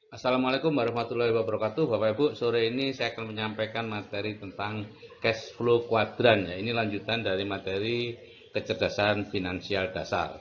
Assalamualaikum warahmatullahi wabarakatuh. Bapak Ibu, sore ini saya akan menyampaikan materi tentang cash flow kuadran ya. Ini lanjutan dari materi kecerdasan finansial dasar.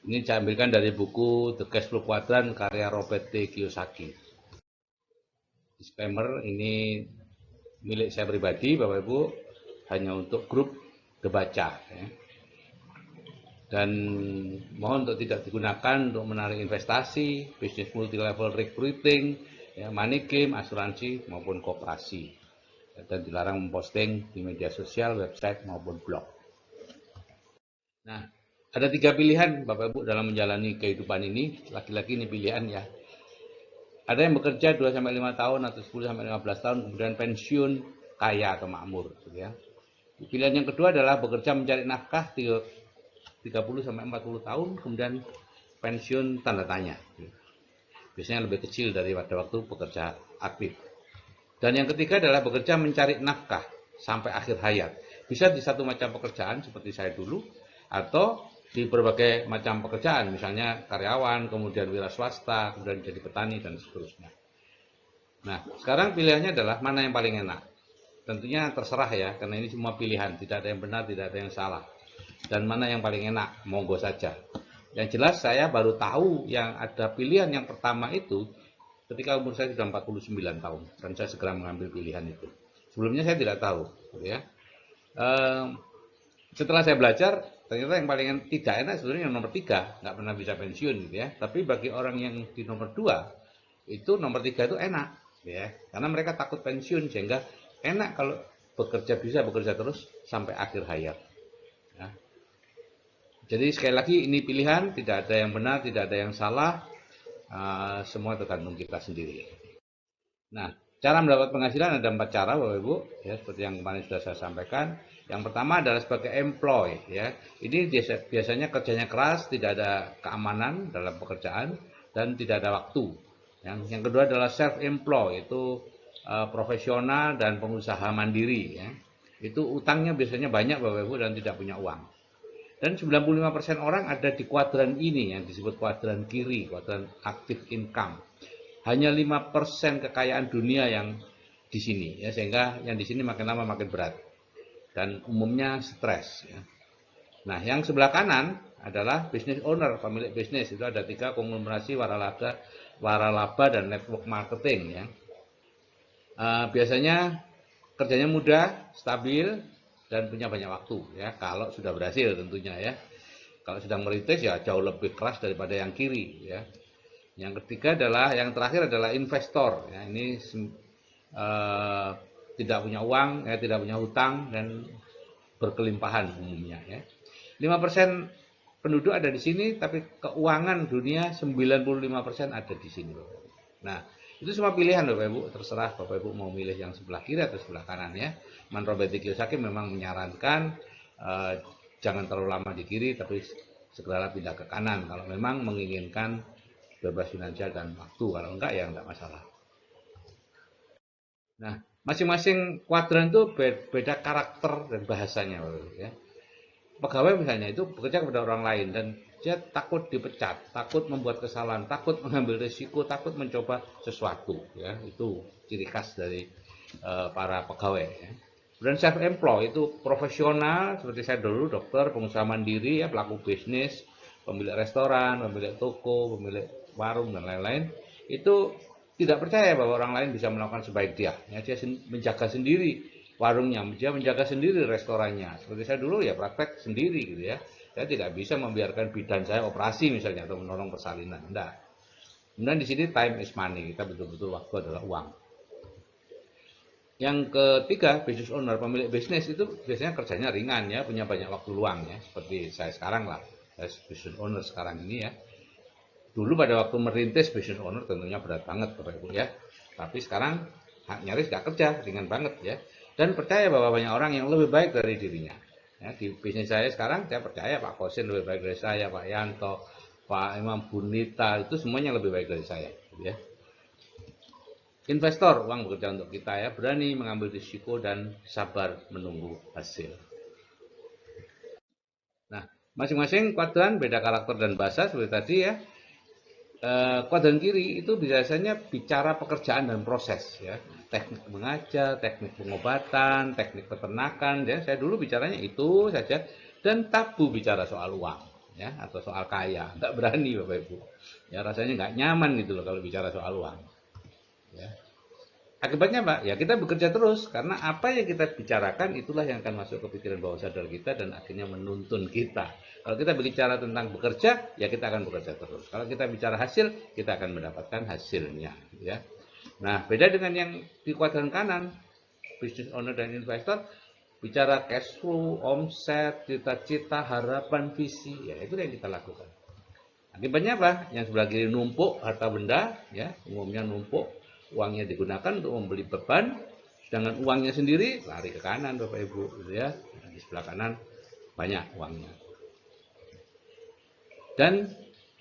Ini saya ambilkan dari buku The Cash Flow Quadrant karya Robert T. Kiyosaki. Disclaimer, ini milik saya pribadi, Bapak Ibu, hanya untuk grup debaca ya. Dan mohon untuk tidak digunakan untuk menarik investasi, bisnis multi level recruiting, ya, money game, asuransi maupun koperasi, dan dilarang memposting di media sosial, website maupun blog. Nah, ada 3 pilihan Bapak Ibu dalam menjalani kehidupan ini. Laki-laki ini pilihan ya. Ada yang bekerja 2 sampai 5 tahun atau 10 sampai 15 tahun kemudian pensiun kaya atau makmur gitu ya. Pilihan yang kedua adalah bekerja mencari nafkah 30 sampai 40 tahun kemudian pensiun tanda tanya. Biasanya lebih kecil daripada waktu bekerja aktif. Dan yang ketiga adalah bekerja mencari nafkah sampai akhir hayat. Bisa di satu macam pekerjaan seperti saya dulu, atau di berbagai macam pekerjaan, misalnya karyawan, kemudian wira swasta, kemudian jadi petani, dan seterusnya. Nah, sekarang pilihannya adalah mana yang paling enak. Tentunya terserah ya, karena ini semua pilihan, tidak ada yang benar, tidak ada yang salah. Dan mana yang paling enak, monggo saja. Yang jelas saya baru tahu yang ada pilihan yang pertama itu ketika umur saya sudah 49 tahun dan saya segera mengambil pilihan itu. Sebelumnya saya tidak tahu, gitu ya. Setelah saya belajar, ternyata yang paling tidak enak sebenarnya yang nomor 3, nggak pernah bisa pensiun, gitu ya. Tapi bagi orang yang di nomor 2, itu nomor 3 itu enak, ya, karena mereka takut pensiun sehingga enak kalau bekerja, bisa bekerja terus sampai akhir hayat. Ya. Jadi sekali lagi ini pilihan, tidak ada yang benar, tidak ada yang salah, semua tergantung kita sendiri. Nah, cara mendapat penghasilan ada 4 cara, Bapak Ibu, ya, seperti yang kemarin sudah saya sampaikan. Yang pertama adalah sebagai employee, ya. Ini biasanya kerjanya keras, tidak ada keamanan dalam pekerjaan dan tidak ada waktu. Yang kedua adalah self employed, itu profesional dan pengusaha mandiri, ya. Itu utangnya biasanya banyak, Bapak Ibu, dan tidak punya uang. Dan 95% orang ada di kuadran ini yang disebut kuadran kiri, kuadran active income. Hanya 5% kekayaan dunia yang di sini ya, sehingga yang di sini makin lama makin berat dan umumnya stres ya. Nah, yang sebelah kanan adalah business owner, pemilik bisnis. Itu ada 3: konglomerasi, waralaba dan network marketing ya. Biasanya kerjanya mudah, stabil, dan punya banyak waktu ya, kalau sudah berhasil tentunya ya. Kalau sedang merintis ya jauh lebih keras daripada yang kiri ya. Yang ketiga adalah, yang terakhir adalah investor ya. Ini eh, tidak punya uang ya, tidak punya hutang dan berkelimpahan umumnya ya. 5% penduduk ada di sini, tapi keuangan dunia 95% ada di sini. Nah, itu semua pilihan Bapak Ibu, terserah Bapak Ibu mau milih yang sebelah kiri atau sebelah kanan ya. Robert Kiyosaki memang menyarankan eh, jangan terlalu lama di kiri, tapi segeralah pindah ke kanan kalau memang menginginkan bebas finansial dan waktu. Kalau enggak ya enggak masalah. Nah, masing-masing kuadran itu beda karakter dan bahasanya, Bapak Ibu, ya. Pegawai misalnya itu bekerja kepada orang lain dan dia takut dipecat, takut membuat kesalahan, takut mengambil risiko, takut mencoba sesuatu ya. Itu ciri khas dari para pegawai ya. Dan self employed itu profesional seperti saya dulu, dokter, pengusaha mandiri ya, pelaku bisnis, pemilik restoran, pemilik toko, pemilik warung dan lain-lain. Itu tidak percaya bahwa orang lain bisa melakukan sebaik dia ya. Dia menjaga sendiri warungnya, dia menjaga sendiri restorannya. Seperti saya dulu ya praktek sendiri gitu ya. Saya tidak bisa membiarkan bidan saya operasi misalnya atau menolong persalinan. Enggak. Kemudian di sini time is money, kita betul-betul waktu adalah uang. Yang ketiga, business owner, pemilik bisnis itu biasanya kerjanya ringan ya, punya banyak waktu luang ya, seperti saya sekarang lah. Saya business owner sekarang ini ya. Dulu pada waktu merintis business owner tentunya berat banget Bapak Ibu ya. Tapi sekarang nyaris gak kerja, ringan banget ya. Dan percaya bahwa banyak orang yang lebih baik dari dirinya. Ya, di bisnis saya sekarang saya percaya Pak Kosin lebih baik dari saya, Pak Yanto, Pak Imam Bunita, itu semuanya lebih baik dari saya. Gitu ya. Investor, uang bekerja untuk kita ya, berani mengambil risiko dan sabar menunggu hasil. Nah, masing-masing kuadran beda karakter dan bahasa seperti tadi ya. Kuadran kiri itu biasanya bicara pekerjaan dan proses ya, teknik mengajar, teknik pengobatan, teknik peternakan ya. Saya dulu bicaranya itu saja dan tabu bicara soal uang ya atau soal kaya, nggak berani Bapak Ibu. Ya rasanya nggak nyaman gitu loh kalau bicara soal uang. Ya. Akibatnya Pak, ya kita bekerja terus karena apa yang kita bicarakan itulah yang akan masuk ke pikiran bawah sadar kita dan akhirnya menuntun kita. Kalau kita bicara tentang bekerja, ya kita akan bekerja terus. Kalau kita bicara hasil, kita akan mendapatkan hasilnya. Ya. Nah, beda dengan yang di kuadran kanan, business owner dan investor, bicara cash flow, omset, cita-cita, harapan, visi, ya itu yang kita lakukan. Akibatnya apa? Yang sebelah kiri numpuk harta benda, ya umumnya numpuk, uangnya digunakan untuk membeli beban, sedangkan uangnya sendiri lari ke kanan Bapak Ibu, gitu ya. Di sebelah kanan banyak uangnya. Dan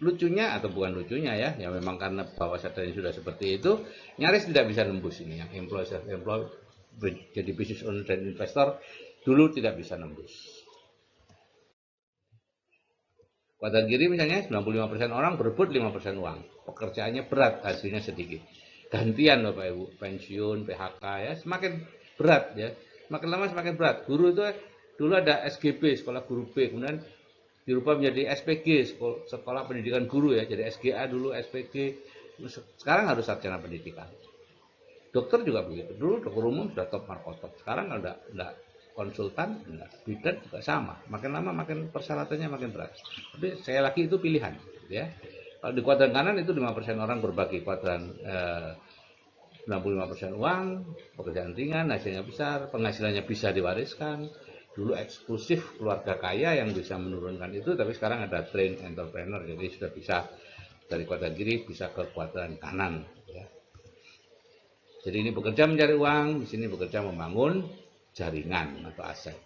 lucunya atau bukan lucunya ya, ya memang karena bawah sadarnya sudah seperti itu, nyaris tidak bisa nembus ini yang employee self employed jadi business owner dan investor dulu tidak bisa nembus. Kuadran kiri misalnya 95% orang berebut 5% uang. Pekerjaannya berat, hasilnya sedikit. Gantian Bapak Ibu, pensiun, PHK ya, semakin berat ya. Semakin lama semakin berat. Guru itu dulu ada SGB, sekolah guru B, kemudian dirubah menjadi SPG, sekolah pendidikan guru ya, jadi SGA dulu, SPG. Sekarang harus sarjana pendidikan. Dokter juga begitu. Dulu dokter umum sudah top markotop. Sekarang enggak konsultan, enggak. Bidan juga sama. Makin lama makin persyaratannya makin berat. Tapi saya lagi itu pilihan, ya. Kalau di kuadran kanan itu 5% orang berbagi kuadran 95% uang, pekerjaan ringan, hasilnya besar, penghasilannya bisa diwariskan. Dulu eksklusif keluarga kaya yang bisa menurunkan itu, tapi sekarang ada train entrepreneur, jadi sudah bisa dari kuadran kiri bisa ke kuadran kanan. Ya. Jadi ini bekerja mencari uang, di sini bekerja membangun jaringan atau aset.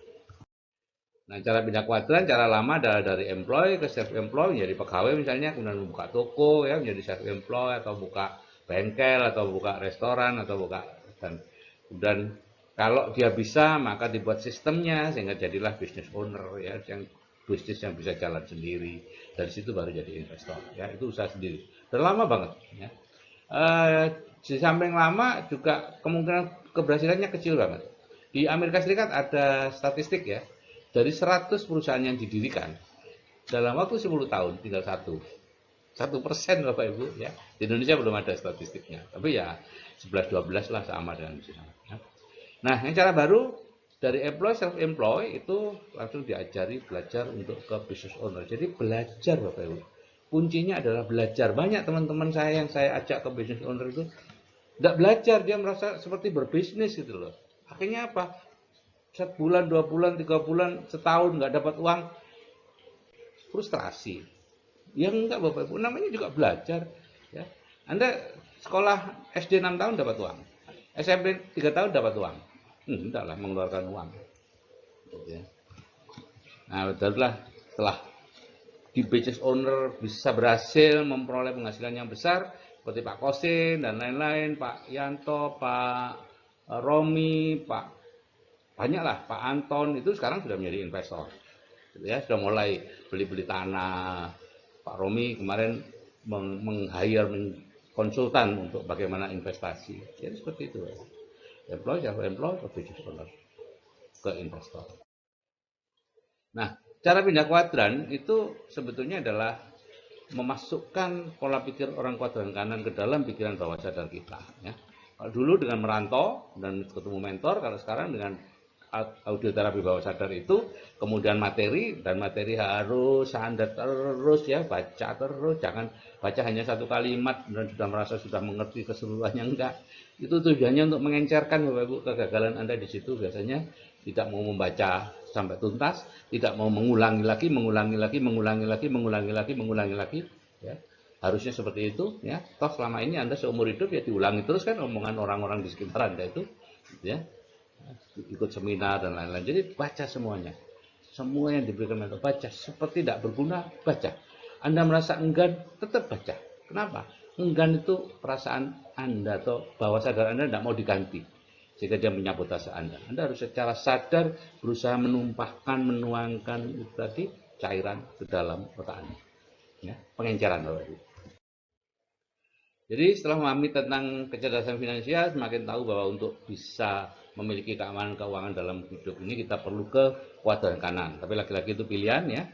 Nah, cara pindah kuadran, cara lama adalah dari employee ke self employed, menjadi pegawai misalnya, kemudian membuka toko ya, menjadi self employed atau buka bengkel atau buka restoran atau buka dan kalau dia bisa maka dibuat sistemnya sehingga jadilah business owner ya, yang bisnis yang bisa jalan sendiri. Dari situ baru jadi investor ya, itu usaha sendiri. Dan lama banget ya. Di samping lama juga kemungkinan keberhasilannya kecil banget. Di Amerika Serikat ada statistik ya, dari 100 perusahaan yang didirikan dalam waktu 10 tahun tinggal 1% Bapak Ibu ya. Di Indonesia belum ada statistiknya, tapi ya 11-12 lah sama dengan di sana. Ya. Nah, yang cara baru dari employee self employed itu langsung diajari belajar untuk ke business owner. Jadi belajar Bapak Ibu. Kuncinya adalah belajar. Banyak teman-teman saya yang saya ajak ke business owner itu tidak belajar, dia merasa seperti berbisnis gitu loh. Akhirnya apa? 1 bulan, 2 bulan, 3 bulan, setahun nggak dapat uang, frustrasi. Yang enggak Bapak Ibu, namanya juga belajar. Ya. Anda sekolah SD 6 tahun dapat uang, SMP 3 tahun dapat uang. Enggak lah mengeluarkan uang. Ya. Nah, barulah setelah di business owner bisa berhasil memperoleh penghasilan yang besar, seperti Pak Kosin dan lain-lain, Pak Yanto, Pak Romi, Pak banyaklah, Pak Anton itu sekarang sudah menjadi investor. Ya, sudah mulai beli-beli tanah. Pak Romi kemarin meng-hire konsultan untuk bagaimana investasi. Jadi seperti itu. Employee, self-employed, ke business owner, ke investor. Nah, cara pindah kuadran itu sebetulnya adalah memasukkan pola pikir orang kuadran kanan ke dalam pikiran bawah sadar kita. Ya. Kalau dulu dengan merantau dan ketemu mentor, kalau sekarang dengan audio terapi bawah sadar itu, kemudian materi, dan materi harus Anda terus ya, baca terus, jangan baca hanya satu kalimat dan sudah merasa sudah mengerti keseluruhannya, enggak. Itu tujuannya untuk mengencerkan Bapak Ibu kegagalan Anda di situ biasanya tidak mau membaca sampai tuntas, tidak mau mengulangi lagi ya. Harusnya seperti itu ya. Toh selama ini Anda seumur hidup ya diulangi terus kan omongan orang-orang di sekitar Anda itu ya. Ikut seminar dan lain-lain. Jadi baca semuanya. Semua yang diberikan mentor baca. Seperti tidak berguna, baca. Anda merasa enggan, tetap baca. Kenapa? Enggan itu perasaan Anda atau bawah sadar Anda tidak mau diganti. Sehingga dia menyabotase Anda. Anda harus secara sadar berusaha menumpahkan, menuangkan itu tadi cairan ke dalam otak Anda. Ya, pengenceran Bapak Ibu. Jadi setelah memahami tentang kecerdasan finansial, semakin tahu bahwa untuk bisa memiliki keamanan keuangan dalam hidup ini kita perlu ke kuadran kanan. Tapi lagi-lagi itu pilihan ya.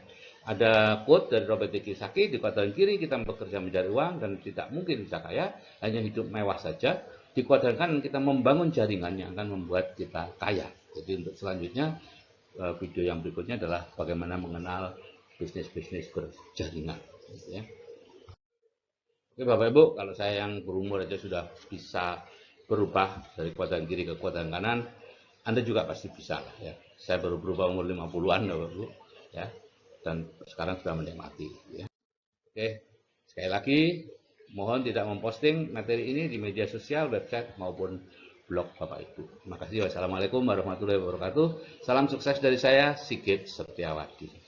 Ada quote dari Robert Kiyosaki, di kuadran kiri kita bekerja mencari uang dan tidak mungkin bisa kaya, hanya hidup mewah saja. Di kuadran kanan kita membangun jaringan yang akan membuat kita kaya. Jadi untuk selanjutnya video yang berikutnya adalah bagaimana mengenal bisnis-bisnis berjaringan. Ya. Oke Bapak Ibu, kalau saya yang berumur aja sudah bisa berubah dari kuadran kiri ke kuadran kanan, Anda juga pasti bisa lah ya. Saya baru berubah umur 50-an Bapak Ibu ya. Dan sekarang sudah menikmati ya. Oke, sekali lagi mohon tidak memposting materi ini di media sosial, website maupun blog Bapak Ibu. Terima kasih. Wassalamualaikum warahmatullahi wabarakatuh. Salam sukses dari saya, Sigit Setiawadi.